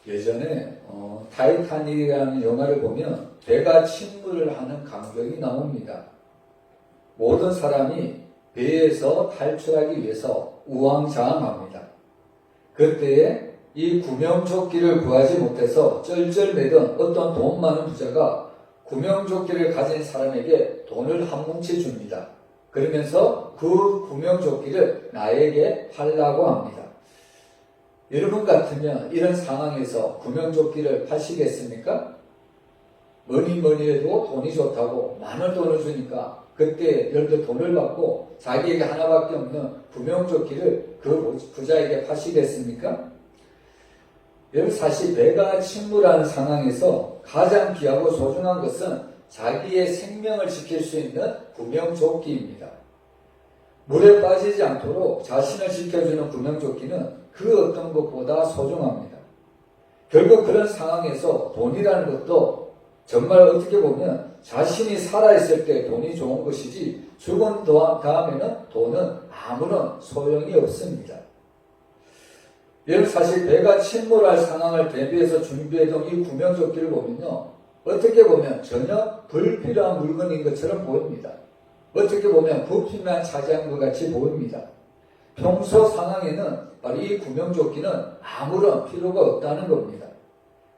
예전에 타이타닉이라는 영화를 보면 배가 침몰을 하는 광경이 나옵니다. 모든 사람이 배에서 탈출하기 위해서 우왕좌왕합니다. 그때에 이 구명조끼를 구하지 못해서 쩔쩔매던 어떤 돈 많은 부자가 구명조끼를 가진 사람에게 돈을 한 뭉치 줍니다. 그러면서 그 구명조끼를 나에게 팔라고 합니다. 여러분 같으면 이런 상황에서 구명조끼를 파시겠습니까? 뭐니 해도 돈이 좋다고 많은 돈을 주니까 그때 여러분들 돈을 받고 자기에게 하나밖에 없는 구명조끼를 그 부자에게 파시겠습니까? 여러분 사실 배가 침몰하는 상황에서 가장 귀하고 소중한 것은 자기의 생명을 지킬 수 있는 구명조끼입니다. 물에 빠지지 않도록 자신을 지켜주는 구명조끼는 그 어떤 것보다 소중합니다. 결국 그런 상황에서 돈이라는 것도 정말 어떻게 보면 자신이 살아있을 때 돈이 좋은 것이지 죽은 다음에는 돈은 아무런 소용이 없습니다. 여러분 사실 배가 침몰할 상황을 대비해서 준비해둔 이 구명조끼를 보면요. 어떻게 보면 전혀 불필요한 물건인 것처럼 보입니다. 어떻게 보면 부피만 차지한 것 같이 보입니다. 평소 상황에는 바로 이 구명조끼는 아무런 필요가 없다는 겁니다.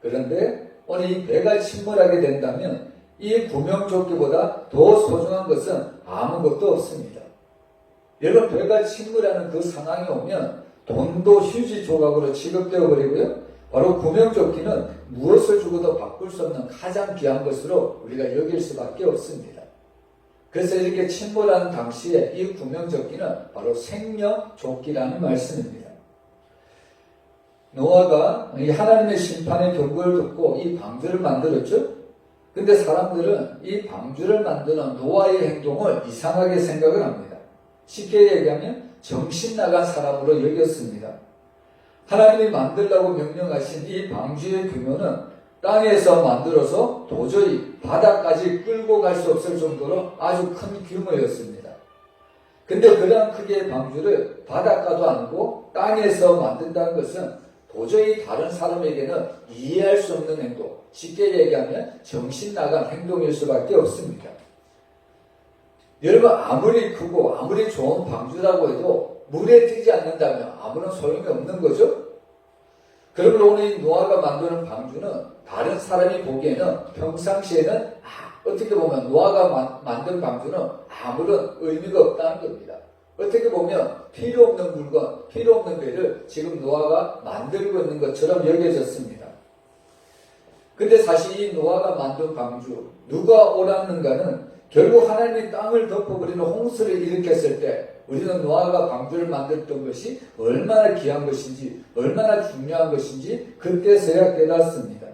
그런데 오늘 이 배가 침몰하게 된다면 이 구명조끼보다 더 소중한 것은 아무것도 없습니다. 여러분 배가 침몰하는 그 상황이 오면 돈도 휴지 조각으로 취급되어 버리고요. 바로 구명조끼는 무엇을 주고도 바꿀 수 없는 가장 귀한 것으로 우리가 여길 수밖에 없습니다. 그래서 이렇게 침몰하는 당시에 이 구명조끼는 바로 생명조끼라는 말씀입니다. 노아가 이 하나님의 심판의 경고를 듣고 이 방주를 만들었죠. 근데 사람들은 이 방주를 만드는 노아의 행동을 이상하게 생각을 합니다. 쉽게 얘기하면 정신 나간 사람으로 여겼습니다. 하나님이 만들라고 명령하신 이 방주의 규모는 땅에서 만들어서 도저히 바다까지 끌고 갈 수 없을 정도로 아주 큰 규모였습니다. 근데 그러한 크기의 방주를 바닷가도 아니고 땅에서 만든다는 것은 도저히 다른 사람에게는 이해할 수 없는 행동, 쉽게 얘기하면 정신 나간 행동일 수밖에 없습니다. 여러분 아무리 크고 아무리 좋은 방주라고 해도 물에 뜨지 않는다면 아무런 소용이 없는 거죠. 그러면 오늘 이 노아가 만드는 방주는 다른 사람이 보기에는 평상시에는 어떻게 보면 노아가 만든 방주는 아무런 의미가 없다는 겁니다. 어떻게 보면 필요 없는 물건, 필요 없는 배를 지금 노아가 만들고 있는 것처럼 여겨졌습니다. 근데 사실 이 노아가 만든 방주, 누가 옳았는가는 결국 하나님이 땅을 덮어버리는 홍수를 일으켰을 때 우리는 노아가 방주를 만들었던 것이 얼마나 귀한 것인지, 얼마나 중요한 것인지 그때서야 깨닫습니다.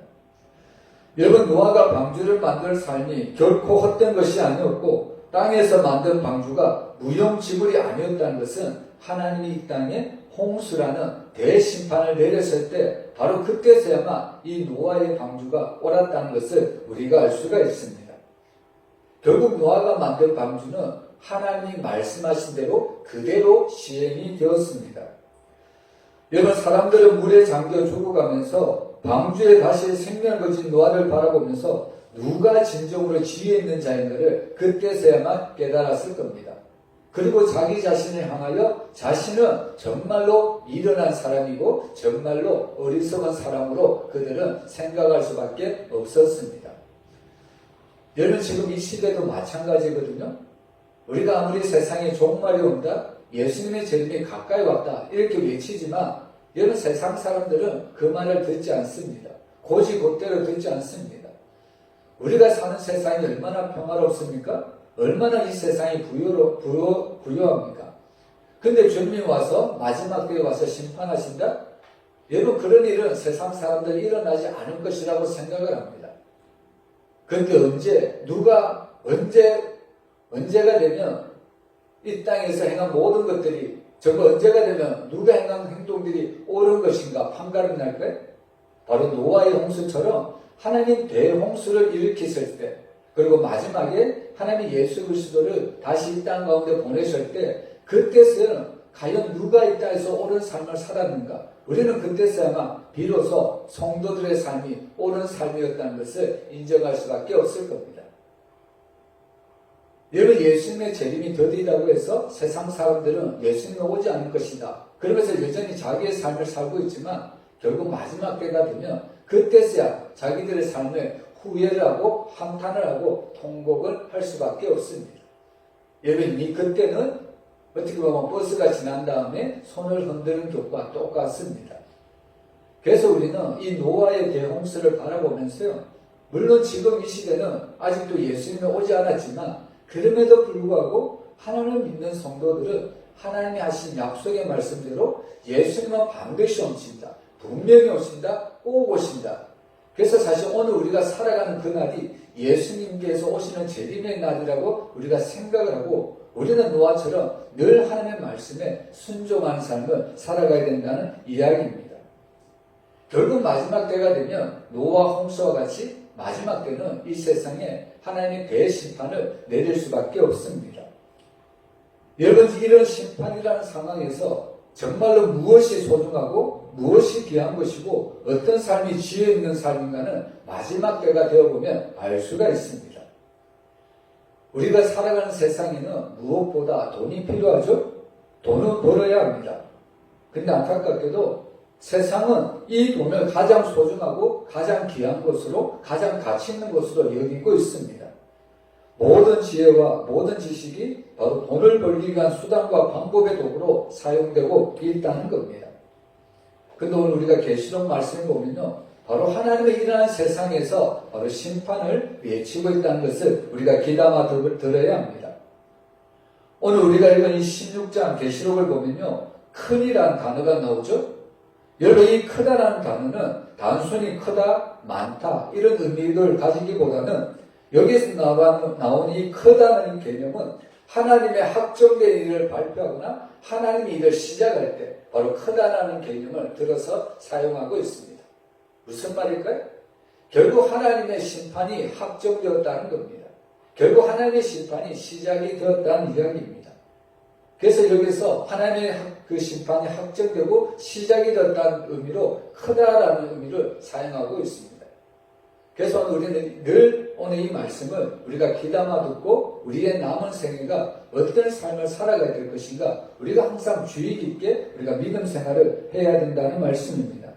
여러분 노아가 방주를 만들 삶이 결코 헛된 것이 아니었고 땅에서 만든 방주가 무용지물이 아니었다는 것은 하나님이 이 땅에 홍수라는 대심판을 내렸을 때 바로 그때서야만 이 노아의 방주가 옳았다는 것을 우리가 알 수가 있습니다. 결국 노아가 만든 방주는 하나님이 말씀하신 대로 그대로 시행이 되었습니다. 여러분 사람들은 물에 잠겨 죽어가면서 방주에 다시 생명을 거진 노아를 바라보면서 누가 진정으로 지혜 있는 자인가를 그때서야만 깨달았을 겁니다. 그리고 자기 자신을 향하여 자신은 정말로 미련한 사람이고 정말로 어리석은 사람으로 그들은 생각할 수밖에 없었습니다. 여러분 지금 이 시대도 마찬가지거든요. 우리가 아무리 세상에 종말이 온다, 예수님의 재림이 가까이 왔다 이렇게 외치지만 여러분 세상 사람들은 그 말을 듣지 않습니다. 곧이곧대로 듣지 않습니다. 우리가 사는 세상이 얼마나 평화롭습니까? 얼마나 이 세상이 부유합니까? 근데 주님이 와서 마지막 때에 와서 심판하신다? 여러분 그런 일은 세상 사람들이 일어나지 않을 것이라고 생각을 합니다. 그런데 언제가 되면 이 땅에서 행한 모든 것들이 정말 언제가 되면 누가 행한 행동들이 옳은 것인가 판가름이 날까요? 바로 노아의 홍수처럼 하나님 대홍수를 일으키실 때 그리고 마지막에 하나님 예수 그리스도를 다시 이 땅 가운데 보내실 때 그때서는 과연 누가 이 땅에서 옳은 삶을 살았는가 우리는 그때서야만 비로소 성도들의 삶이 옳은 삶이었다는 것을 인정할 수밖에 없을 겁니다. 여러분, 예수님의 재림이 더디다고 해서 세상 사람들은 예수님이 오지 않을 것이다, 그러면서 여전히 자기의 삶을 살고 있지만 결국 마지막 때가 되면 그때서야 자기들의 삶에 후회를 하고 한탄을 하고 통곡을 할 수밖에 없습니다. 여러분, 이 그때는 어떻게 보면 버스가 지난 다음에 손을 흔드는 것과 똑같습니다. 그래서 우리는 이 노아의 대홍수를 바라보면서요, 물론 지금 이 시대는 아직도 예수님이 오지 않았지만 그럼에도 불구하고 하나님을 믿는 성도들은 하나님이 하신 약속의 말씀대로 예수님은 반드시 오신다, 분명히 오신다, 꼭 오신다. 그래서 사실 오늘 우리가 살아가는 그 날이 예수님께서 오시는 재림의 날이라고 우리가 생각을 하고, 우리는 노아처럼 늘 하나님의 말씀에 순종하는 삶을 살아가야 된다는 이야기입니다. 결국 마지막 때가 되면 노아 홍수와 같이 마지막 때는 이 세상에 하나님의 대심판을 내릴 수밖에 없습니다. 여러분, 이런 심판이라는 상황에서 정말로 무엇이 소중하고 무엇이 귀한 것이고 어떤 삶이 지혜 있는 삶인가는 마지막 때가 되어보면 알 수가 있습니다. 우리가 살아가는 세상에는 무엇보다 돈이 필요하죠? 돈은 벌어야 합니다. 근데 안타깝게도 세상은 이 돈을 가장 소중하고 가장 귀한 것으로, 가장 가치 있는 것으로 여기고 있습니다. 모든 지혜와 모든 지식이 바로 돈을 벌기 위한 수단과 방법의 도구로 사용되고 있다는 겁니다. 근데 오늘 우리가 계시록 말씀을 보면요, 바로 하나님의 일어난 세상에서 바로 심판을 외치고 있다는 것을 우리가 귀담아 들어야 합니다. 오늘 우리가 읽은 이 16장 계시록을 보면요, 큰이라는 단어가 나오죠. 여러분, 이 크다라는 단어는 단순히 크다, 많다 이런 의미를 가지기보다는 여기에서 나온 이 크다는 개념은 하나님의 확정된 일을 발표하거나 하나님이 일을 시작할 때 바로 크다라는 개념을 들어서 사용하고 있습니다. 무슨 말일까요? 결국 하나님의 심판이 확정되었다는 겁니다. 결국 하나님의 심판이 시작이 되었다는 이야기입니다. 그래서 여기서 하나님의 그 심판이 확정되고 시작이 되었다는 의미로 크다라는 의미를 사용하고 있습니다. 그래서 우리는 늘 오늘 이 말씀을 우리가 귀담아 듣고 우리의 남은 생애가 어떤 삶을 살아가야 될 것인가, 우리가 항상 주의 깊게 우리가 믿음 생활을 해야 된다는 말씀입니다.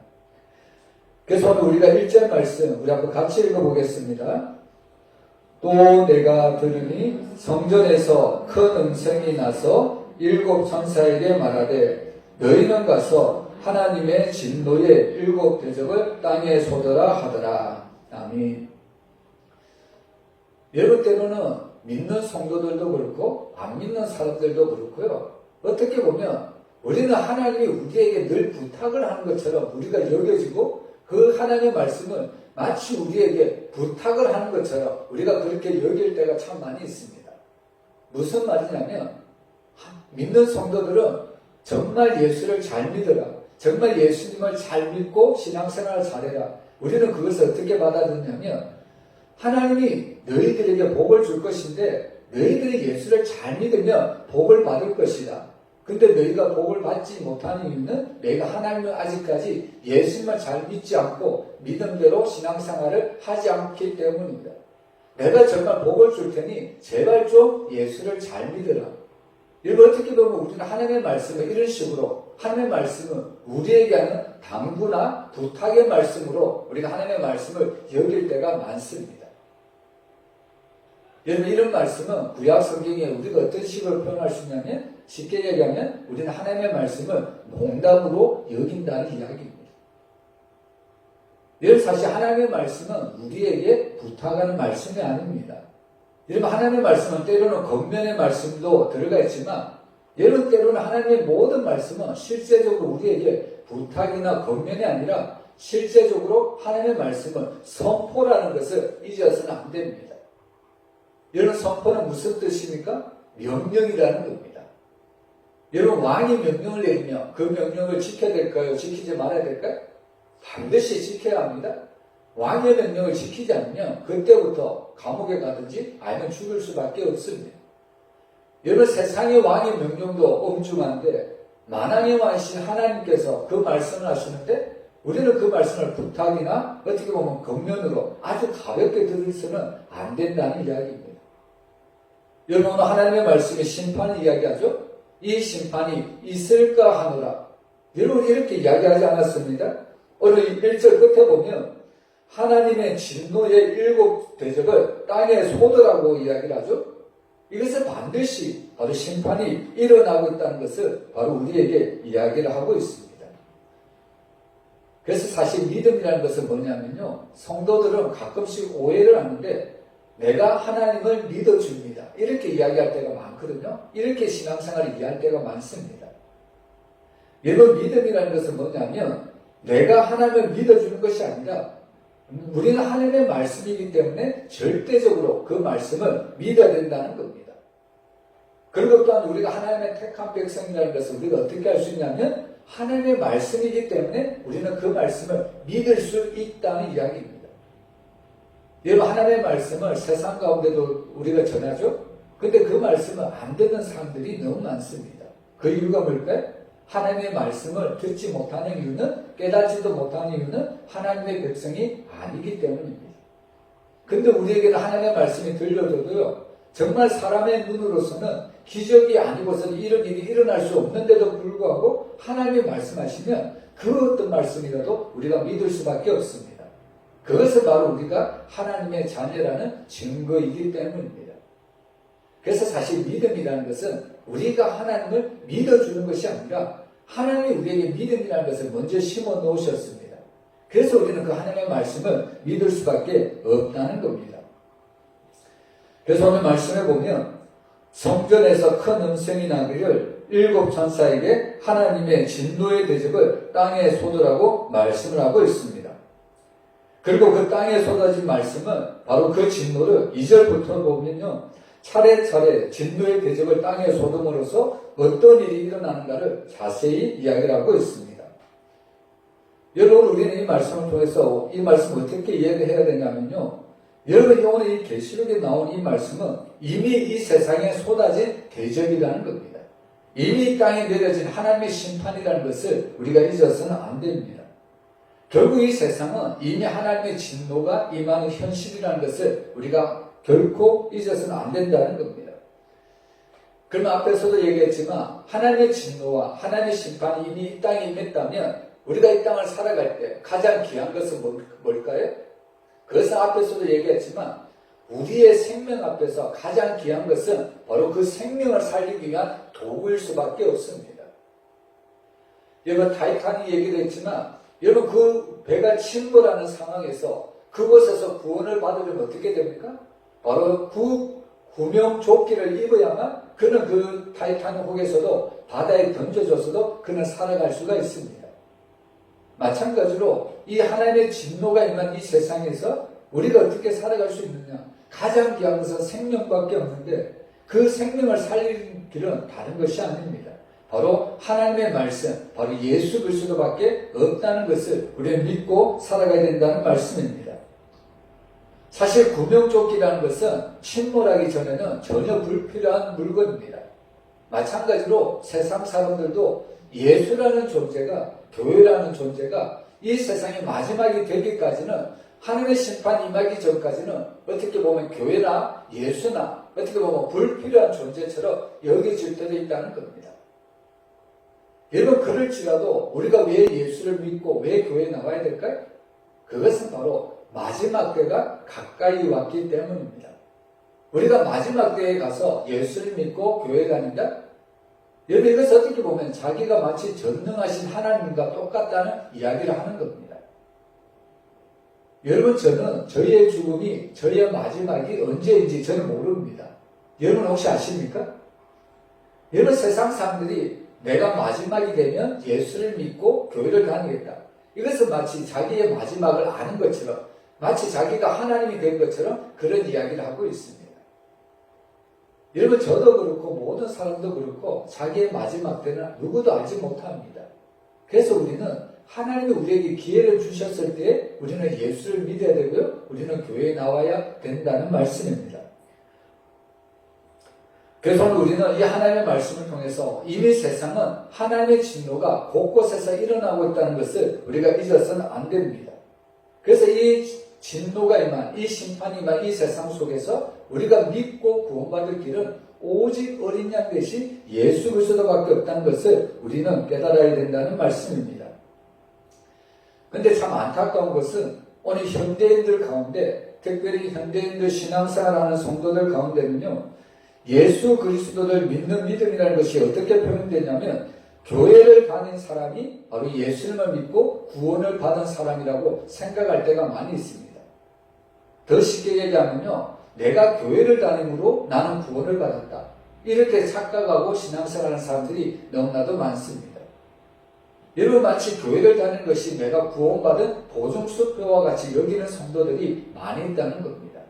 그래서 오늘 우리가 1절 말씀 우리 한번 같이 읽어보겠습니다. 또 내가 들으니 성전에서 큰 음성이 나서 7 천사에게 말하되 너희는 가서 하나님의 진노의 7 대적을 땅에 쏟으라 하더라. 아멘. 여러 때로는 믿는 성도들도 그렇고 안 믿는 사람들도 그렇고요, 어떻게 보면 우리는 하나님이 우리에게 늘 부탁을 하는 것처럼 우리가 여겨지고 그 하나님의 말씀을 마치 우리에게 부탁을 하는 것처럼 우리가 그렇게 여길 때가 참 많이 있습니다. 무슨 말이냐면, 믿는 성도들은 정말 예수를 잘 믿어라, 정말 예수님을 잘 믿고 신앙생활을 잘해라. 우리는 그것을 어떻게 받아들였냐면, 하나님이 너희들에게 복을 줄 것인데 너희들이 예수를 잘 믿으면 복을 받을 것이다. 근데 너희가 복을 받지 못하는 이유는 너희가 하나님을 아직까지 예수님을 잘 믿지 않고 믿음대로 신앙생활을 하지 않기 때문입니다. 내가 정말 복을 줄 테니 제발 좀 예수를 잘 믿으라. 이걸 어떻게 보면 우리는 하나님의 말씀을 이런 식으로, 하나님의 말씀은 우리에게 하는 당부나 부탁의 말씀으로 우리가 하나님의 말씀을 여길 때가 많습니다. 여러분, 이런 말씀은 구약 성경에 우리가 어떤 식으로 표현할 수 있냐면, 쉽게 얘기하면 우리는 하나님의 말씀을 농담으로 여긴다는 이야기입니다. 여러분, 사실 하나님의 말씀은 우리에게 부탁하는 말씀이 아닙니다. 여러분, 하나님의 말씀은 때로는 겉면의 말씀도 들어가 있지만, 여러분, 때로는 하나님의 모든 말씀은 실제적으로 우리에게 부탁이나 겉면이 아니라 실제적으로 하나님의 말씀은 선포라는 것을 잊어서는 안 됩니다. 여러분, 선포는 무슨 뜻입니까? 명령이라는 겁니다. 여러분, 왕이 명령을 내리면 그 명령을 지켜야 될까요? 지키지 말아야 될까요? 반드시 지켜야 합니다. 왕의 명령을 지키지 않으면 그때부터 감옥에 가든지 아니면 죽을 수밖에 없습니다. 여러분, 세상의 왕의 명령도 엄중한데 만왕의 왕이신 하나님께서 그 말씀을 하시는데 우리는 그 말씀을 부탁이나 어떻게 보면 겉면으로 아주 가볍게 들어서는 안 된다는 이야기입니다. 여러분, 하나님의 말씀이 심판을 이야기하죠? 이 심판이 있을까 하노라. 여러분, 이렇게 이야기하지 않았습니다? 오늘 1절 끝에 보면 하나님의 진노의 7 대적을 땅에 쏟으라고 이야기를 하죠? 이것은 반드시 바로 심판이 일어나고 있다는 것을 바로 우리에게 이야기를 하고 있습니다. 그래서 사실 믿음이라는 것은 뭐냐면요, 성도들은 가끔씩 오해를 하는데 내가 하나님을 믿어줍니다, 이렇게 이야기할 때가 많거든요. 이렇게 신앙생활을 이해할 때가 많습니다. 여러분, 믿음이라는 것은 뭐냐면 내가 하나님을 믿어주는 것이 아니라 우리는 하나님의 말씀이기 때문에 절대적으로 그 말씀을 믿어야 된다는 겁니다. 그리고 또한 우리가 하나님의 택한 백성이라는 것을 우리가 어떻게 할 수 있냐면 하나님의 말씀이기 때문에 우리는 그 말씀을 믿을 수 있다는 이야기입니다. 여러분, 하나님의 말씀을 세상 가운데도 우리가 전하죠? 근데 그 말씀을 안 듣는 사람들이 너무 많습니다. 그 이유가 뭘까요? 하나님의 말씀을 듣지 못하는 이유는, 깨닫지도 못하는 이유는 하나님의 백성이 아니기 때문입니다. 근데 우리에게는 하나님의 말씀이 들려줘도요, 정말 사람의 눈으로서는 기적이 아니고서는 이런 일이 일어날 수 없는데도 불구하고 하나님이 말씀하시면 그 어떤 말씀이라도 우리가 믿을 수밖에 없습니다. 그것은 바로 우리가 하나님의 자녀라는 증거이기 때문입니다. 그래서 사실 믿음이라는 것은 우리가 하나님을 믿어주는 것이 아니라 하나님이 우리에게 믿음이라는 것을 먼저 심어 놓으셨습니다. 그래서 우리는 그 하나님의 말씀을 믿을 수밖에 없다는 겁니다. 그래서 오늘 말씀에 보면 성전에서 큰 음성이 나기를 7 천사에게 하나님의 진노의 대접을 땅에 쏟으라고 말씀을 하고 있습니다. 그리고 그 땅에 쏟아진 말씀은 바로 그 진노를 2절부터 보면요, 차례차례 진노의 대접을 땅에 쏟음으로써 어떤 일이 일어나는가를 자세히 이야기를 하고 있습니다. 여러분, 우리는 이 말씀을 통해서 이 말씀을 어떻게 이해를 해야 되냐면요, 여러분, 오늘 이 계시록에 나온 이 말씀은 이미 이 세상에 쏟아진 대접이라는 겁니다. 이미 이 땅에 내려진 하나님의 심판이라는 것을 우리가 잊어서는 안 됩니다. 결국 이 세상은 이미 하나님의 진노가 임하는 현실이라는 것을 우리가 결코 잊어서는 안 된다는 겁니다. 그러면 앞에서도 얘기했지만 하나님의 진노와 하나님의 심판이 이미 이 땅에 임했다면 우리가 이 땅을 살아갈 때 가장 귀한 것은 뭘까요? 그것은 앞에서도 얘기했지만 우리의 생명 앞에서 가장 귀한 것은 바로 그 생명을 살리기 위한 도구일 수밖에 없습니다. 여러분, 타이타닉 얘기도 했지만 여러분, 그 배가 침몰하는 상황에서 그곳에서 구원을 받으려면 어떻게 됩니까? 바로 그 구명조끼를 입어야만 그는 그 타이타닉 혹에서도 바다에 던져져서도 그는 살아갈 수가 있습니다. 마찬가지로 이 하나님의 진노가 임한 이 세상에서 우리가 어떻게 살아갈 수 있느냐? 가장 귀한 것은 생명밖에 없는데 그 생명을 살리는 길은 다른 것이 아닙니다. 바로 하나님의 말씀, 바로 예수 그리스도밖에 없다는 것을 우리는 믿고 살아가야 된다는 말씀입니다. 사실 구명조끼라는 것은 침몰하기 전에는 전혀 불필요한 물건입니다. 마찬가지로 세상 사람들도 예수라는 존재가, 교회라는 존재가 이 세상의 마지막이 되기까지는, 하나님의 심판이 임하기 전까지는 어떻게 보면 교회나 예수나 어떻게 보면 불필요한 존재처럼 여겨질 때도 있다는 겁니다. 여러분, 그럴지라도 우리가 왜 예수를 믿고 왜 교회에 나와야 될까요? 그것은 바로 마지막 때가 가까이 왔기 때문입니다. 우리가 마지막 때에 가서 예수를 믿고 교회에 다닌다? 여러분, 이것은 어떻게 보면 자기가 마치 전능하신 하나님과 똑같다는 이야기를 하는 겁니다. 여러분, 저는 저희의 죽음이, 저희의 마지막이 언제인지 저는 모릅니다. 여러분 혹시 아십니까? 여러분, 세상 사람들이 내가 마지막이 되면 예수를 믿고 교회를 다니겠다. 이것은 마치 자기의 마지막을 아는 것처럼, 마치 자기가 하나님이 된 것처럼 그런 이야기를 하고 있습니다. 여러분, 저도 그렇고 모든 사람도 그렇고 자기의 마지막 때는 누구도 알지 못합니다. 그래서 우리는 하나님이 우리에게 기회를 주셨을 때 우리는 예수를 믿어야 되고요, 우리는 교회에 나와야 된다는 말씀입니다. 그래서 오늘 우리는 이 하나님의 말씀을 통해서 이미 세상은 하나님의 진노가 곳곳에서 일어나고 있다는 것을 우리가 잊어서는 안 됩니다. 그래서 이 진노가 임한, 이 심판이 임한 이 세상 속에서 우리가 믿고 구원받을 길은 오직 어린 양 대신 예수 그리스도밖에 없다는 것을 우리는 깨달아야 된다는 말씀입니다. 그런데 참 안타까운 것은 오늘 현대인들 가운데, 특별히 현대인들 신앙생활하는 성도들 가운데는요, 예수 그리스도를 믿는 믿음이라는 것이 어떻게 표현되냐면 교회를 다닌 사람이 바로 예수님을 믿고 구원을 받은 사람이라고 생각할 때가 많이 있습니다. 더 쉽게 얘기하면요, 내가 교회를 다님으로 나는 구원을 받았다, 이렇게 착각하고 신앙생활하는 사람들이 너무나도 많습니다. 여러분, 마치 교회를 다니는 것이 내가 구원받은 보증수표와 같이 여기는 성도들이 많이 있다는 겁니다.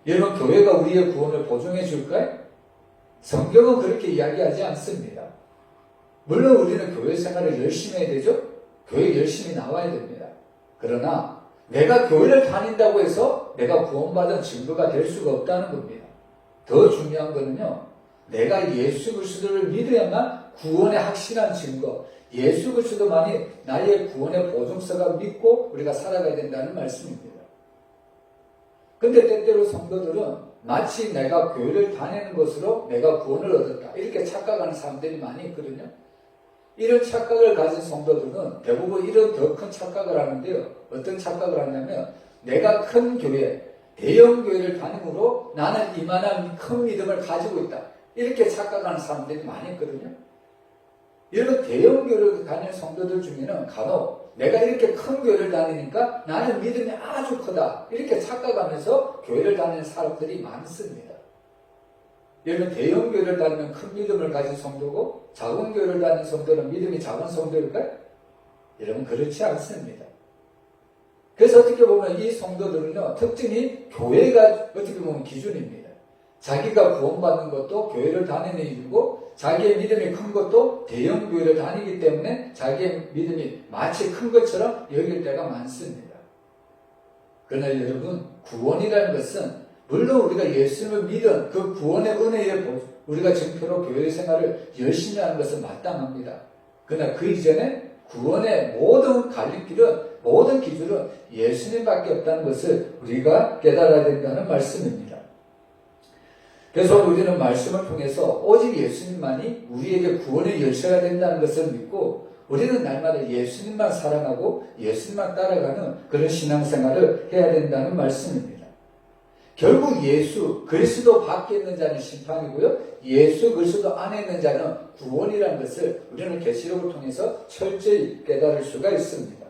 여러분, 교회가 우리의 구원을 보증해 줄까요? 성경은 그렇게 이야기하지 않습니다. 물론 우리는 교회 생활을 열심히 해야 되죠? 교회 열심히 나와야 됩니다. 그러나 내가 교회를 다닌다고 해서 내가 구원받은 증거가 될 수가 없다는 겁니다. 더 중요한 거는요, 내가 예수 그리스도를 믿어야만 구원의 확실한 증거, 예수 그리스도만이 나의 구원의 보증서가 믿고 우리가 살아가야 된다는 말씀입니다. 근데 때때로 성도들은 마치 내가 교회를 다니는 것으로 내가 구원을 얻었다, 이렇게 착각하는 사람들이 많이 있거든요. 이런 착각을 가진 성도들은 대부분 이런 더 큰 착각을 하는데요. 어떤 착각을 하냐면 내가 큰 교회, 대형 교회를 다니므로 나는 이만한 큰 믿음을 가지고 있다, 이렇게 착각하는 사람들이 많이 있거든요. 이런 대형 교회를 다니는 성도들 중에는 간혹 내가 이렇게 큰 교회를 다니니까 나는 믿음이 아주 크다, 이렇게 착각하면서 교회를 다니는 사람들이 많습니다. 여러분, 대형 교회를 다니면 큰 믿음을 가진 성도고 작은 교회를 다니는 성도는 믿음이 작은 성도일까요? 여러분, 그렇지 않습니다. 그래서 어떻게 보면 이 성도들은요, 특징이 교회가 어떻게 보면 기준입니다. 자기가 구원받는 것도 교회를 다니는 일이고 자기의 믿음이 큰 것도 대형 교회를 다니기 때문에 자기의 믿음이 마치 큰 것처럼 여길 때가 많습니다. 그러나 여러분, 구원이라는 것은 물론 우리가 예수님을 믿은 그 구원의 은혜에 우리가 증표로 교회 생활을 열심히 하는 것은 마땅합니다. 그러나 그 이전에 구원의 모든 갈림길은, 모든 기준은 예수님밖에 없다는 것을 우리가 깨달아야 된다는 말씀입니다. 그래서 우리는 말씀을 통해서 오직 예수님만이 우리에게 구원의 열쇠가 된다는 것을 믿고 우리는 날마다 예수님만 사랑하고 예수님만 따라가는 그런 신앙생활을 해야 된다는 말씀입니다. 결국 예수 그리스도 밖에 있는 자는 심판이고요, 예수 그리스도 안에 있는 자는 구원이라는 것을 우리는 계시록을 통해서 철저히 깨달을 수가 있습니다.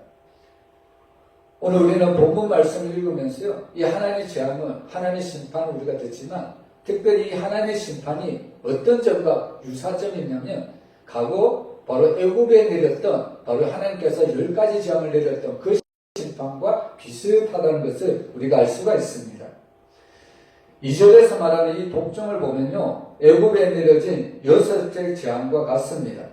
오늘 우리는 본문 말씀을 읽으면서요, 이 하나님의 재앙은, 하나님의 심판을 우리가 듣지만 특별히 이 하나님의 심판이 어떤 점과 유사점이냐면 과거 바로 애굽에 내렸던, 바로 하나님께서 10가지 재앙을 내렸던 그 심판과 비슷하다는 것을 우리가 알 수가 있습니다. 2절에서 말하는 이 독정을 보면요, 애굽에 내려진 6째 재앙과 같습니다.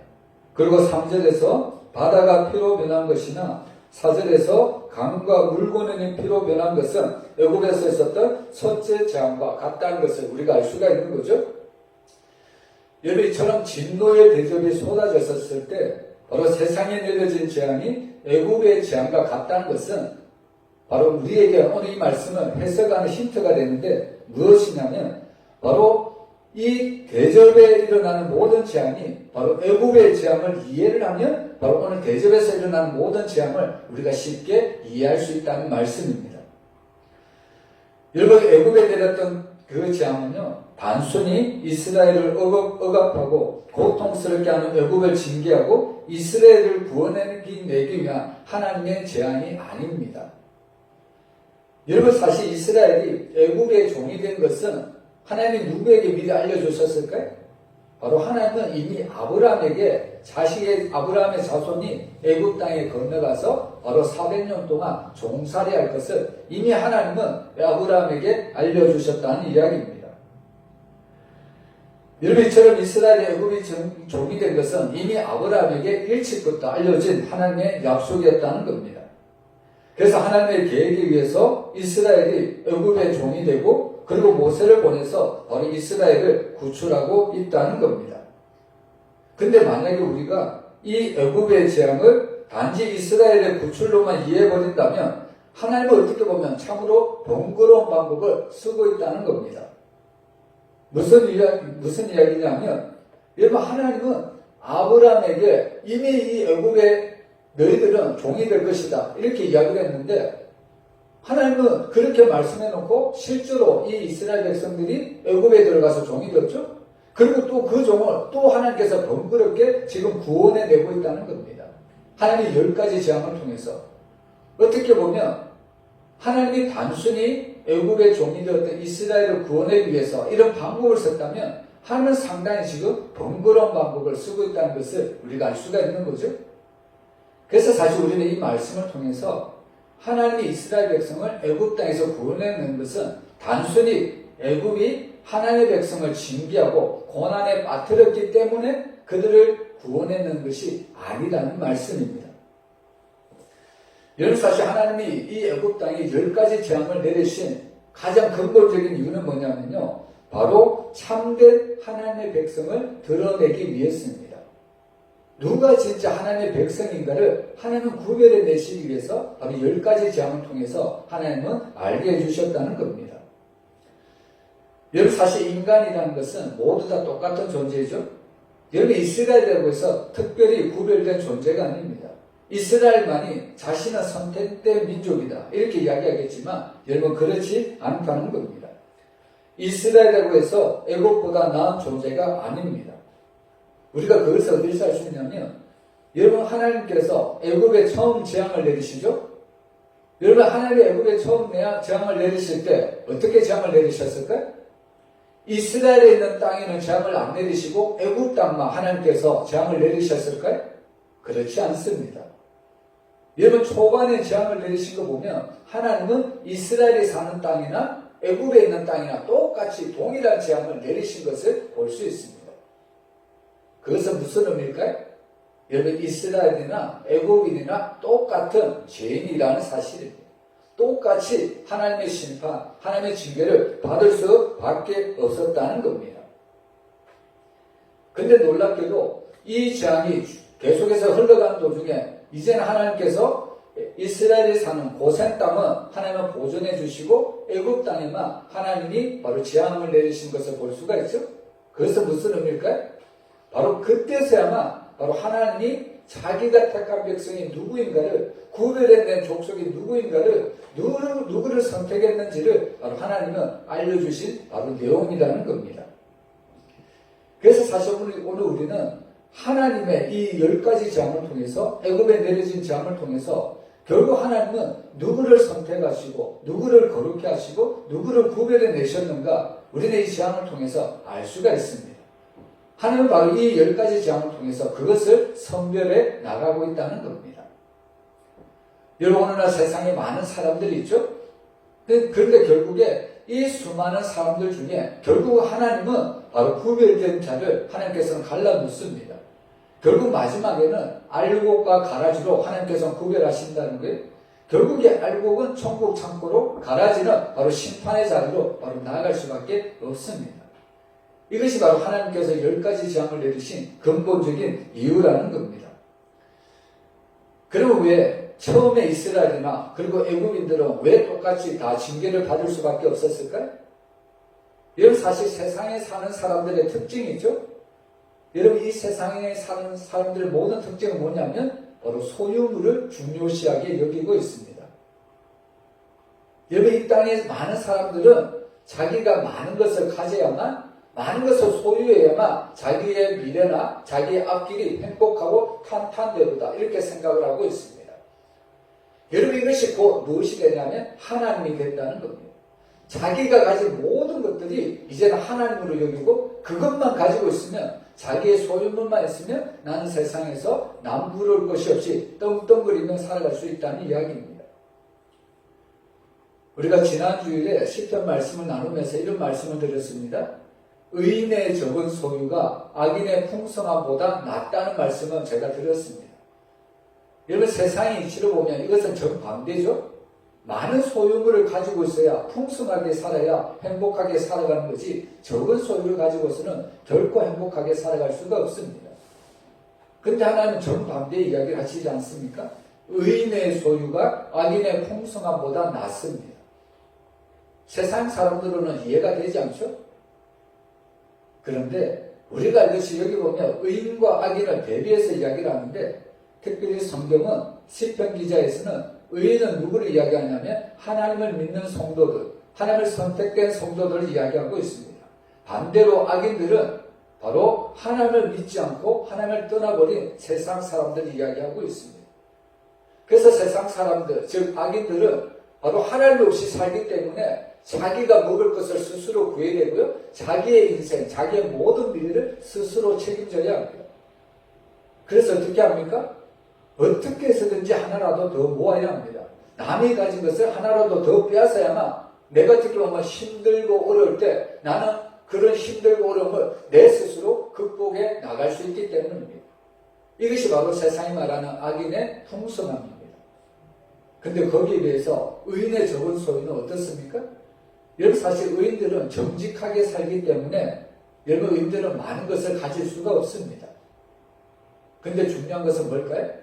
그리고 3절에서 바다가 피로 변한 것이나 4절에서 강과 물고는 피로 변한 것은 애굽에서 있었던 첫째 재앙과 같다는 것을 우리가 알 수가 있는 거죠. 여러분, 이처럼 진노의 대접이 쏟아졌을 때 바로 세상에 내려진 재앙이 애굽의 재앙과 같다는 것은 바로 우리에게 오늘 이 말씀은 해석하는 힌트가 되는데 무엇이냐면 바로 이 대접에 일어나는 모든 재앙이 바로 애굽의 재앙을 이해를 하면 바로 오늘 대접에서 일어나는 모든 재앙을 우리가 쉽게 이해할 수 있다는 말씀입니다. 여러분, 애굽에 내렸던 그 재앙은요, 단순히 이스라엘을 억압하고 고통스럽게 하는 애굽을 징계하고 이스라엘을 구원내기 위한 하나님의 재앙이 아닙니다. 여러분, 사실 이스라엘이 애굽의 종이 된 것은 하나님이 누구에게 미리 알려주셨을까요? 바로 하나님은 이미 아브라함에게 자식의 아브라함의 자손이 애굽 땅에 건너가서 바로 400년 동안 종살이할 것을 이미 하나님은 아브라함에게 알려주셨다는 이야기입니다. 여러분, 이처럼 이스라엘의 애굽이 종이 된 것은 이미 아브라함에게 일찍부터 알려진 하나님의 약속이었다는 겁니다. 그래서 하나님의 계획에 의해서 이스라엘이 애굽의 종이 되고 그리고 모세를 보내서 바로 이스라엘을 구출하고 있다는 겁니다. 근데 만약에 우리가 이 애굽의 재앙을 단지 이스라엘의 구출로만 이해해버린다면 하나님은 어떻게 보면 참으로 번거로운 방법을 쓰고 있다는 겁니다. 무슨 이야기냐면 여러분 하나님은 아브라함에게 이미 이 애굽의 너희들은 종이 될 것이다 이렇게 이야기를 했는데 하나님은 그렇게 말씀해 놓고 실제로 이 이스라엘 백성들이 애굽에 들어가서 종이 되었죠. 그리고 또 그 종을 또 하나님께서 번거롭게 지금 구원해 내고 있다는 겁니다. 하나님이 10가지 재앙을 통해서 어떻게 보면 하나님이 단순히 애굽의 종이 되었던 이스라엘을 구원하기 위해서 이런 방법을 썼다면 하나님은 상당히 지금 번거로운 방법을 쓰고 있다는 것을 우리가 알 수가 있는 거죠. 그래서 사실 우리는 이 말씀을 통해서 하나님이 이스라엘 백성을 애굽 땅에서 구원해낸 것은 단순히 애굽이 하나님의 백성을 징계하고 고난에 빠뜨렸기 때문에 그들을 구원해낸 것이 아니라는 말씀입니다. 여러분 사실 하나님이 이 애굽 땅에 10가지 재앙을 내리신 가장 근본적인 이유는 뭐냐면요. 바로 참된 하나님의 백성을 드러내기 위해서입니다. 누가 진짜 하나님의 백성인가를 하나님은 구별해 내시기 위해서 바로 10가지 재앙을 통해서 하나님은 알게 해주셨다는 겁니다. 여러분 사실 인간이라는 것은 모두 다 똑같은 존재죠. 여러분 이스라엘이라고 해서 특별히 구별된 존재가 아닙니다. 이스라엘만이 자신은 선택된 민족이다 이렇게 이야기하겠지만 여러분 그렇지 않다는 겁니다. 이스라엘이라고 해서 애굽보다 나은 존재가 아닙니다. 우리가 그것을 어디서 알 수 있냐면 여러분 하나님께서 애굽에 처음 재앙을 내리시죠. 여러분 하나님이 애굽에 처음 재앙을 내리실 때 어떻게 재앙을 내리셨을까요? 이스라엘에 있는 땅에는 재앙을 안 내리시고 애굽 땅만 하나님께서 재앙을 내리셨을까요? 그렇지 않습니다. 여러분 초반에 재앙을 내리신 거 보면 하나님은 이스라엘이 사는 땅이나 애굽에 있는 땅이나 똑같이 동일한 재앙을 내리신 것을 볼 수 있습니다. 그것은 무슨 의미일까요? 여러분 이스라엘이나 애굽인이나 똑같은 죄인이라는 사실입니다. 똑같이 하나님의 심판, 하나님의 징계를 받을 수밖에 없었다는 겁니다. 근데 놀랍게도 이 재앙이 계속해서 흘러가는 도중에 이제는 하나님께서 이스라엘이 사는 고센 땅은 하나님은 보존해 주시고 애굽 땅에만 하나님이 바로 재앙을 내리신 것을 볼 수가 있죠. 그것은 무슨 의미일까요? 바로 그때서야만 바로 하나님이 자기가 택한 백성이 누구인가를 구별해낸 족속이 누구인가를 누구를 선택했는지를 바로 하나님은 알려주신 바로 내용이라는 겁니다. 그래서 사실 오늘 우리는 하나님의 이 10가지 재앙을 통해서 애굽에 내려진 재앙을 통해서 결국 하나님은 누구를 선택하시고 누구를 거룩히 하시고 누구를 구별해 내셨는가 우리는 이 재앙을 통해서 알 수가 있습니다. 하나님은 바로 이 10가지 재앙을 통해서 그것을 선별해 나가고 있다는 겁니다. 여러분 오늘날 세상에 많은 사람들이 있죠. 그런데 결국에 이 수많은 사람들 중에 결국 하나님은 바로 구별된 자를 하나님께서는 갈라놓습니다. 결국 마지막에는 알곡과 가라지로 하나님께서는 구별하신다는 거예요. 결국에 알곡은 천국 창고로 가라지는 바로 심판의 자리로 바로 나아갈 수밖에 없습니다. 이것이 바로 하나님께서 10가지 재앙을 내리신 근본적인 이유라는 겁니다. 그러면 왜 처음에 이스라엘이나 그리고 애굽인들은 왜 똑같이 다 징계를 받을 수밖에 없었을까요? 여러분 사실 세상에 사는 사람들의 특징이 있죠. 여러분 이 세상에 사는 사람들의 모든 특징은 뭐냐면 바로 소유물을 중요시하게 여기고 있습니다. 여러분 이 땅에 많은 사람들은 자기가 많은 것을 가져야만 많은 것을 소유해야만 자기의 미래나 자기의 앞길이 행복하고 탄탄되도다 이렇게 생각을 하고 있습니다. 여러분 이것이 곧 무엇이 되냐면 하나님이 된다는 겁니다. 자기가 가진 모든 것들이 이제는 하나님으로 여기고 그것만 가지고 있으면 자기의 소유물만 있으면 나는 세상에서 남부러울 것이 없이 떵떵거리며 살아갈 수 있다는 이야기입니다. 우리가 지난 주일에 시편 말씀을 나누면서 이런 말씀을 드렸습니다. 의인의 적은 소유가 악인의 풍성함보다 낫다는 말씀은 제가 드렸습니다. 여러분 세상의 이치로 보면 이것은 정반대죠. 많은 소유물을 가지고 있어야 풍성하게 살아야 행복하게 살아가는 거지 적은 소유를 가지고서는 결코 행복하게 살아갈 수가 없습니다. 그런데 하나님은 정반대의 이야기를 하시지 않습니까? 의인의 소유가 악인의 풍성함보다 낫습니다. 세상 사람들로는 이해가 되지 않죠? 그런데 우리가 이것이 여기 보면 의인과 악인을 대비해서 이야기를 하는데 특별히 성경은 시편 기자에서는 의인은 누구를 이야기하냐면 하나님을 믿는 성도들, 하나님을 선택된 성도들을 이야기하고 있습니다. 반대로 악인들은 바로 하나님을 믿지 않고 하나님을 떠나버린 세상 사람들을 이야기하고 있습니다. 그래서 세상 사람들, 즉 악인들은 바로 하나님 없이 살기 때문에 자기가 먹을 것을 스스로 구해야 되고요. 자기의 인생, 자기의 모든 미래를 스스로 책임져야 합니다. 그래서 어떻게 합니까? 어떻게 해서든지 하나라도 더 모아야 합니다. 남이 가진 것을 하나라도 더 빼앗아야만 내가 어떻게 보면 힘들고 어려울 때 나는 그런 힘들고 어려움을 내 스스로 극복해 나갈 수 있기 때문입니다. 이것이 바로 세상이 말하는 악인의 풍성함입니다. 근데 거기에 비해서 의인의 적은 소유는 어떻습니까? 여러분 사실 의인들은 정직하게 살기 때문에 여러분 의인들은 많은 것을 가질 수가 없습니다. 근데 중요한 것은 뭘까요?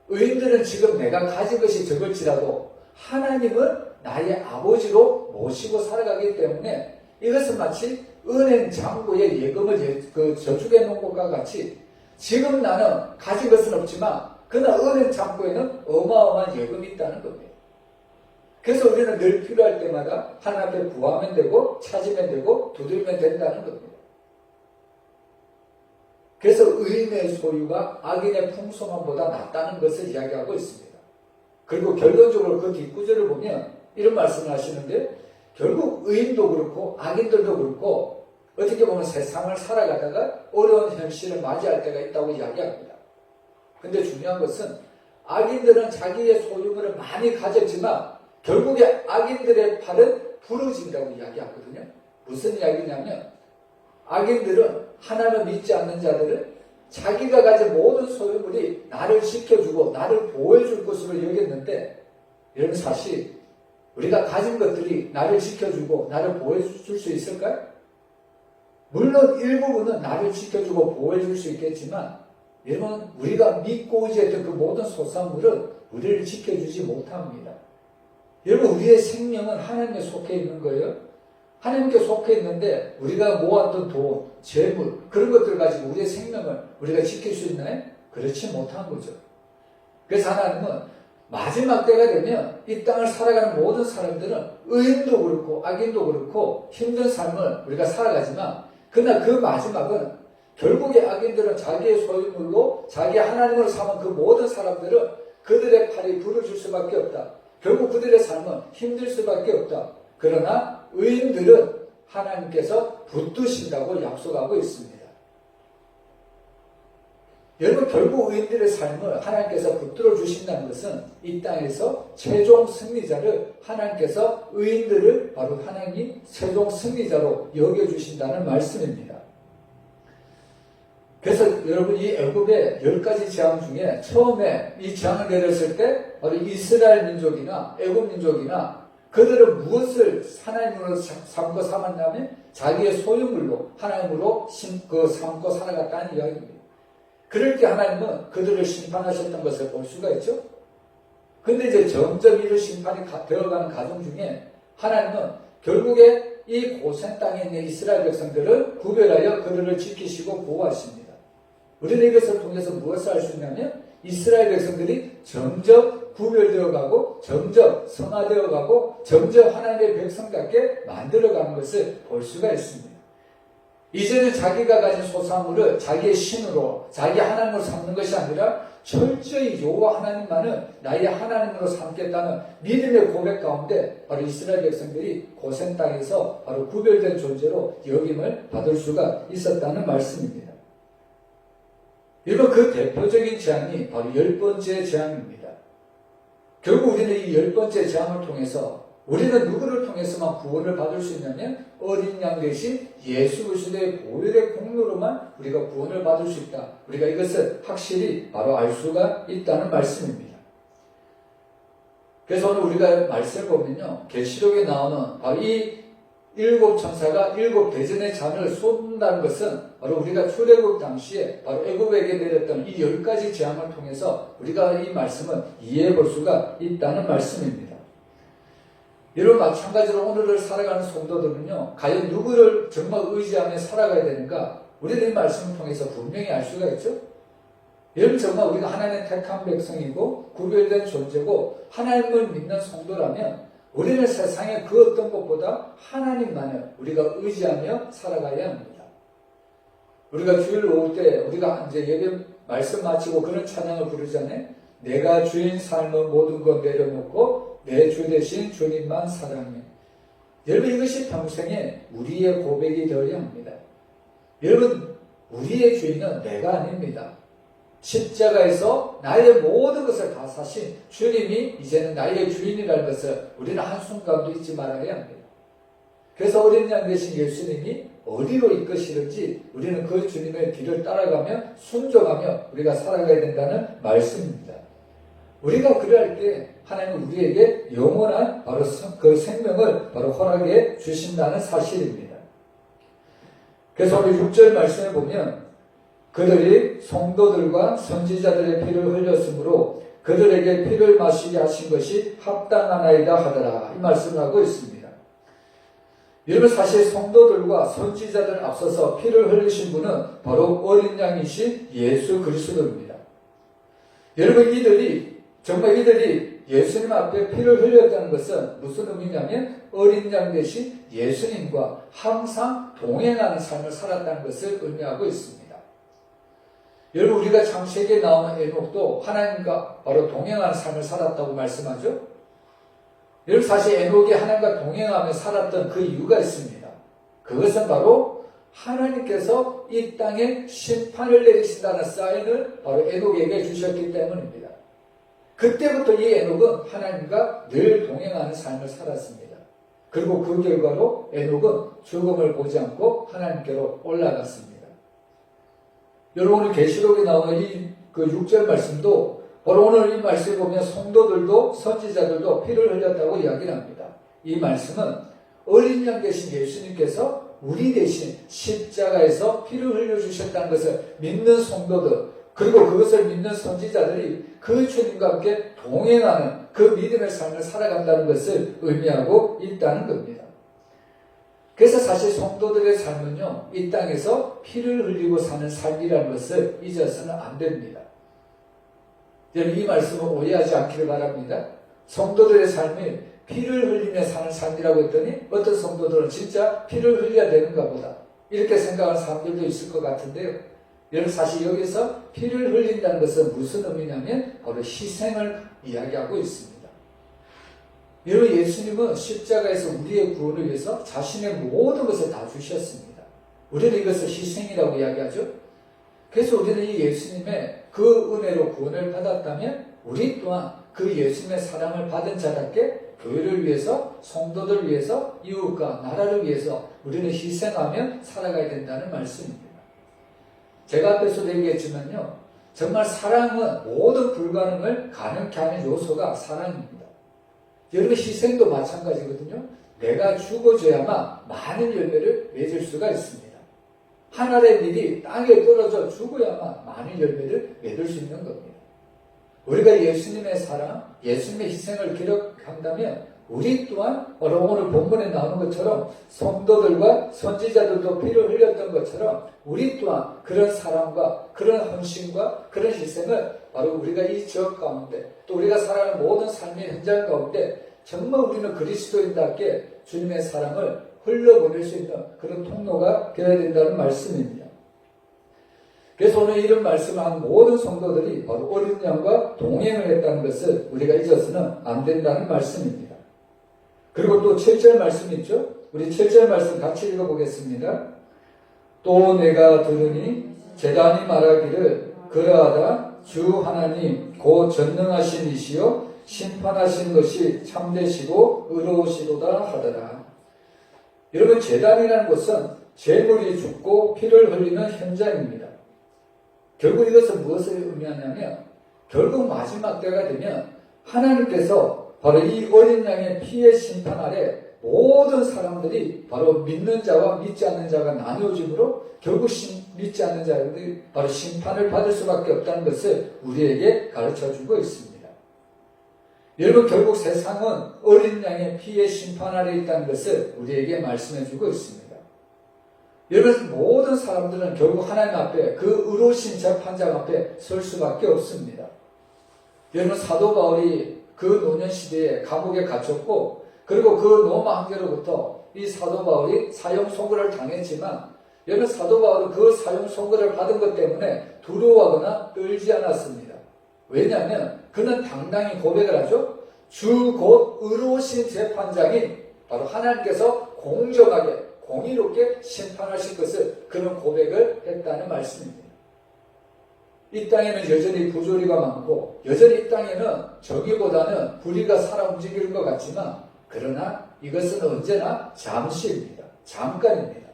의인들은 지금 내가 가진 것이 적을지라도 하나님은 나의 아버지로 모시고 살아가기 때문에 이것은 마치 은행 잔고에 예금을 저축해 놓은 것과 같이 지금 나는 가진 것은 없지만 그러나 은행 잔고에는 어마어마한 예금이 있다는 겁니다. 그래서 우리는 늘 필요할 때마다 하나님 앞에 구하면 되고 찾으면 되고 두드리면 된다는 겁니다. 그래서 의인의 소유가 악인의 풍성함보다 낫다는 것을 이야기하고 있습니다. 그리고 결론적으로 그 뒷구절을 보면 이런 말씀을 하시는데 결국 의인도 그렇고 악인들도 그렇고 어떻게 보면 세상을 살아가다가 어려운 현실을 맞이할 때가 있다고 이야기합니다. 근데 중요한 것은 악인들은 자기의 소유물을 많이 가졌지만 결국에 악인들의 팔은 부러진다고 이야기하거든요. 무슨 이야기냐면 악인들은 하나님을 믿지 않는 자들은 자기가 가진 모든 소유물이 나를 지켜주고 나를 보호해줄 것으로 여겼는데 여러분 사실 우리가 가진 것들이 나를 지켜주고 나를 보호해줄 수 있을까요? 물론 일부분은 나를 지켜주고 보호해줄 수 있겠지만 여러분 우리가 믿고 의지했던 그 모든 소산물은 우리를 지켜주지 못합니다. 여러분 우리의 생명은 하나님에 속해 있는 거예요. 하나님께 속해 있는데 우리가 모았던 돈, 재물 그런 것들 가지고 우리의 생명을 우리가 지킬 수 있나요? 그렇지 못한 거죠. 그래서 하나님은 마지막 때가 되면 이 땅을 살아가는 모든 사람들은 의인도 그렇고 악인도 그렇고 힘든 삶을 우리가 살아가지만 그러나 그 마지막은 결국에 악인들은 자기의 소유물로 자기 하나님을 삼은 그 모든 사람들은 그들의 팔이 부러질 수밖에 없다. 결국 그들의 삶은 힘들 수밖에 없다. 그러나 의인들은 하나님께서 붙드신다고 약속하고 있습니다. 여러분 결국 의인들의 삶을 하나님께서 붙들어 주신다는 것은 이 땅에서 최종 승리자를 하나님께서 의인들을 바로 하나님이 최종 승리자로 여겨주신다는 말씀입니다. 그래서 여러분 이 애굽의 10가지 재앙 중에 처음에 이 재앙을 내렸을 때 바로 이스라엘 민족이나 애굽 민족이나 그들은 무엇을 하나님으로 삼고 삼았냐면 자기의 소유물로 하나님으로 삼고 살아갔다는 이야기입니다. 그럴 때 하나님은 그들을 심판하셨던 것을 볼 수가 있죠. 근데 이제 점점 이런 심판이 되어가는 과정 중에 하나님은 결국에 이 고센 땅에 있는 이스라엘 백성들을 구별하여 그들을 지키시고 보호하십니다. 우리는 이것을 통해서 무엇을 할 수 있냐면 이스라엘 백성들이 점점 구별되어 가고 점점 성화되어 가고 점점 하나님의 백성답게 만들어가는 것을 볼 수가 있습니다. 이제는 자기가 가진 소산물을 자기의 신으로 자기 하나님으로 삼는 것이 아니라 철저히 여호와 하나님만을 나의 하나님으로 삼겠다는 믿음의 고백 가운데 바로 이스라엘 백성들이 고센 땅에서 바로 구별된 존재로 여김을 받을 수가 있었다는 말씀입니다. 이번 그 대표적인 재앙이 바로 10번째 재앙입니다. 결국 우리는 이 10번째 재앙을 통해서 우리는 누구를 통해서만 구원을 받을 수 있냐면 어린 양 대신 예수 그리스도의 보혈의 공로로만 우리가 구원을 받을 수 있다. 우리가 이것을 확실히 바로 알 수가 있다는 말씀입니다. 그래서 오늘 우리가 말씀을 보면요, 계시록에 나오는 바로 이 일곱 천사가 일곱 대전의 잔을 쏟는다는 것은 바로 우리가 출애굽 당시에 바로 애굽에게 내렸던 이 10가지 재앙을 통해서 우리가 이 말씀을 이해해 볼 수가 있다는 말씀입니다. 여러분, 마찬가지로 오늘을 살아가는 성도들은요, 과연 누구를 정말 의지하며 살아가야 되는가? 우리는 이 말씀을 통해서 분명히 알 수가 있죠. 여러분, 정말 우리가 하나님의 택한 백성이고 구별된 존재고 하나님을 믿는 성도라면 우리는 세상의 그 어떤 것보다 하나님만을 우리가 의지하며 살아가야 합니다. 우리가 주일 오후 때 우리가 이제 예배 말씀 마치고 그런 찬양을 부르잖아요. 내가 주인 삶은 모든 것 내려놓고 내 주 대신 주님만 사랑해. 여러분, 이것이 평생에 우리의 고백이 되어야 합니다. 여러분, 우리의 주인은 내가 아닙니다. 십자가에서 나의 모든 것을 다 사신 주님이 이제는 나의 주인이라는 것을 우리는 한순간도 잊지 말아야 합니다. 그래서 어린 양 되신 예수님이 어디로 이끄시는지 우리는 그 주님의 길을 따라가며 순종하며 우리가 살아가야 된다는 말씀입니다. 우리가 그럴 때 하나님은 우리에게 영원한 바로 그 생명을 바로 허락해 주신다는 사실입니다. 그래서 우리 6절 말씀에 보면 그들이 성도들과 선지자들의 피를 흘렸으므로 그들에게 피를 마시게 하신 것이 합당하나이다 하더라. 이 말씀을 하고 있습니다. 여러분, 사실 성도들과 선지자들 앞서서 피를 흘리신 분은 바로 어린 양이신 예수 그리스도입니다. 여러분, 이들이 예수님 앞에 피를 흘렸다는 것은 무슨 의미냐면 어린 양 대신 예수님과 항상 동행하는 삶을 살았다는 것을 의미하고 있습니다. 여러분, 우리가 창세기에 나오는 에녹도 하나님과 바로 동행하는 삶을 살았다고 말씀하죠. 여러분, 사실 에녹이 하나님과 동행하며 살았던 그 이유가 있습니다. 그것은 바로 하나님께서 이 땅에 심판을 내리신다는 사인을 바로 에녹에게 주셨기 때문입니다. 그때부터 이 에녹은 하나님과 늘 동행하는 삶을 살았습니다. 그리고 그 결과로 에녹은 죽음을 보지 않고 하나님께로 올라갔습니다. 여러분, 오늘 계시록에 나오는 이 6절 말씀도 바로 오늘 이 말씀을 보면 성도들도 선지자들도 피를 흘렸다고 이야기를 합니다. 이 말씀은 어린 양 되신 예수님께서 우리 대신 십자가에서 피를 흘려주셨다는 것을 믿는 성도들, 그리고 그것을 믿는 선지자들이 그 주님과 함께 동행하는 그 믿음의 삶을 살아간다는 것을 의미하고 있다는 겁니다. 그래서 사실 성도들의 삶은요, 이 땅에서 피를 흘리고 사는 삶이라는 것을 잊어서는 안 됩니다. 여러분, 이 말씀을 오해하지 않기를 바랍니다. 성도들의 삶이 피를 흘리며 사는 삶이라고 했더니 어떤 성도들은 진짜 피를 흘려야 되는가 보다 이렇게 생각하는 사람들도 있을 것 같은데요. 여러분, 사실 여기서 피를 흘린다는 것은 무슨 의미냐면 바로 희생을 이야기하고 있습니다. 여러분, 예수님은 십자가에서 우리의 구원을 위해서 자신의 모든 것을 다 주셨습니다. 우리는 이것을 희생이라고 이야기하죠. 그래서 우리는 이 예수님의 그 은혜로 구원을 받았다면 우리 또한 그 예수님의 사랑을 받은 자답게 교회를 위해서, 성도들을 위해서, 이웃과 나라를 위해서 우리는 희생하며 살아가야 된다는 말씀입니다. 제가 앞에서도 얘기했지만요, 정말 사랑은 모든 불가능을 가능케 하는 요소가 사랑입니다. 여러분, 희생도 마찬가지거든요. 내가 죽어줘야만 많은 열매를 맺을 수가 있습니다. 한 알의 밀이 땅에 떨어져 죽어야만 많은 열매를 맺을 수 있는 겁니다. 우리가 예수님의 사랑, 예수님의 희생을 기록한다면 우리 또한 오늘 본문에 나오는 것처럼 성도들과 선지자들도 피를 흘렸던 것처럼 우리 또한 그런 사랑과 그런 헌신과 그런 희생을 바로 우리가 이 지역 가운데 또 우리가 살아가는 모든 삶의 현장 가운데 정말 우리는 그리스도인답게 주님의 사랑을 흘려보낼 수 있는 그런 통로가 되어야 된다는 말씀입니다. 그래서 오늘 이런 말씀을 한 모든 성도들이 바로 어린 양과 동행을 했다는 것을 우리가 잊어서는 안 된다는 말씀입니다. 그리고 또 7절 말씀 있죠? 우리 7절 말씀 같이 읽어보겠습니다. 또 내가 들으니 제단이 말하기를 그러하다 주 하나님 곧 전능하신 이시여 심판하신 것이 참되시고 의로우시도다 하더라. 여러분, 제단이라는 것은 제물이 죽고 피를 흘리는 현장입니다. 결국 이것은 무엇을 의미하냐면 결국 마지막 때가 되면 하나님께서 바로 이 어린 양의 피의 심판 아래 모든 사람들이 바로 믿는 자와 믿지 않는 자가 나누어지므로 결국 믿지 않는 자들이 바로 심판을 받을 수밖에 없다는 것을 우리에게 가르쳐주고 있습니다. 여러분, 결국 세상은 어린 양의 피의 심판 아래 있다는 것을 우리에게 말씀해주고 있습니다. 여러분, 모든 사람들은 결국 하나님 앞에 그 의로우신 재판장 앞에 설 수밖에 없습니다. 여러분, 사도 바울이 그 노년 시대에 감옥에 갇혔고, 그리고 그 로마 황제로부터 이 사도 바울이 사형 선고를 당했지만, 여러분, 사도 바울은 그 사형 선고를 받은 것 때문에 두려워하거나 떨지 않았습니다. 왜냐하면 그는 당당히 고백을 하죠. 주 곧 의로우신 재판장이 바로 하나님께서 공정하게 공의롭게 심판하실 것을 그는 고백을 했다는 말씀입니다. 이 땅에는 여전히 부조리가 많고 여전히 이 땅에는 정의보다는 불의가 살아 움직이는 것 같지만, 그러나 이것은 언제나 잠시입니다. 잠깐입니다.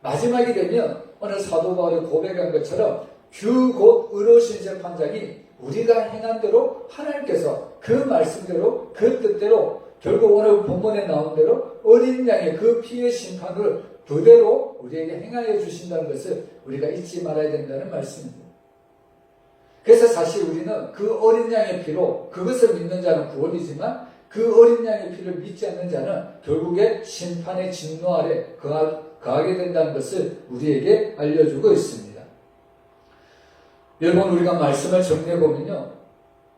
마지막이 되면 오늘 사도 바울이 고백한 것처럼 주 곧 의로우신 재판장이 우리가 행한 대로 하나님께서 그 말씀대로 그 뜻대로 결국 오늘 본문에 나온 대로 어린 양의 그 피의 심판을 그대로 우리에게 행하여 주신다는 것을 우리가 잊지 말아야 된다는 말씀입니다. 그래서 사실 우리는 그 어린 양의 피로 그것을 믿는 자는 구원이지만 그 어린 양의 피를 믿지 않는 자는 결국에 심판의 진노 아래 거하게 된다는 것을 우리에게 알려주고 있습니다. 여러분, 우리가 말씀을 정리해보면요,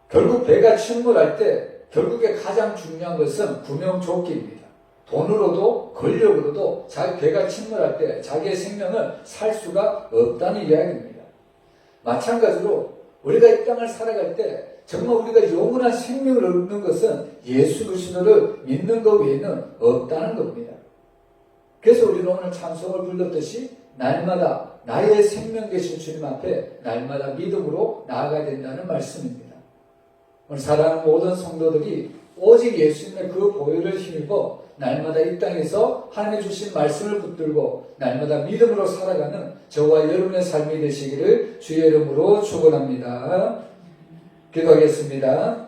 결국 배가 침몰할 때 결국에 가장 중요한 것은 구명조끼입니다. 돈으로도 권력으로도 자기 배가 침몰할 때 자기의 생명을 살 수가 없다는 이야기입니다. 마찬가지로 우리가 이 땅을 살아갈 때 정말 우리가 영원한 생명을 얻는 것은 예수 그리스도를 믿는 것 외에는 없다는 겁니다. 그래서 우리는 오늘 찬송을 불렀듯이 날마다 나의 생명 되신 주님 앞에 날마다 믿음으로 나아가야 된다는 말씀입니다. 오늘 사랑하는 모든 성도들이 오직 예수님의 그 보혈을 힘입어 날마다 이 땅에서 하나님의 주신 말씀을 붙들고 날마다 믿음으로 살아가는 저와 여러분의 삶이 되시기를 주의 이름으로 축원합니다. 기도하겠습니다.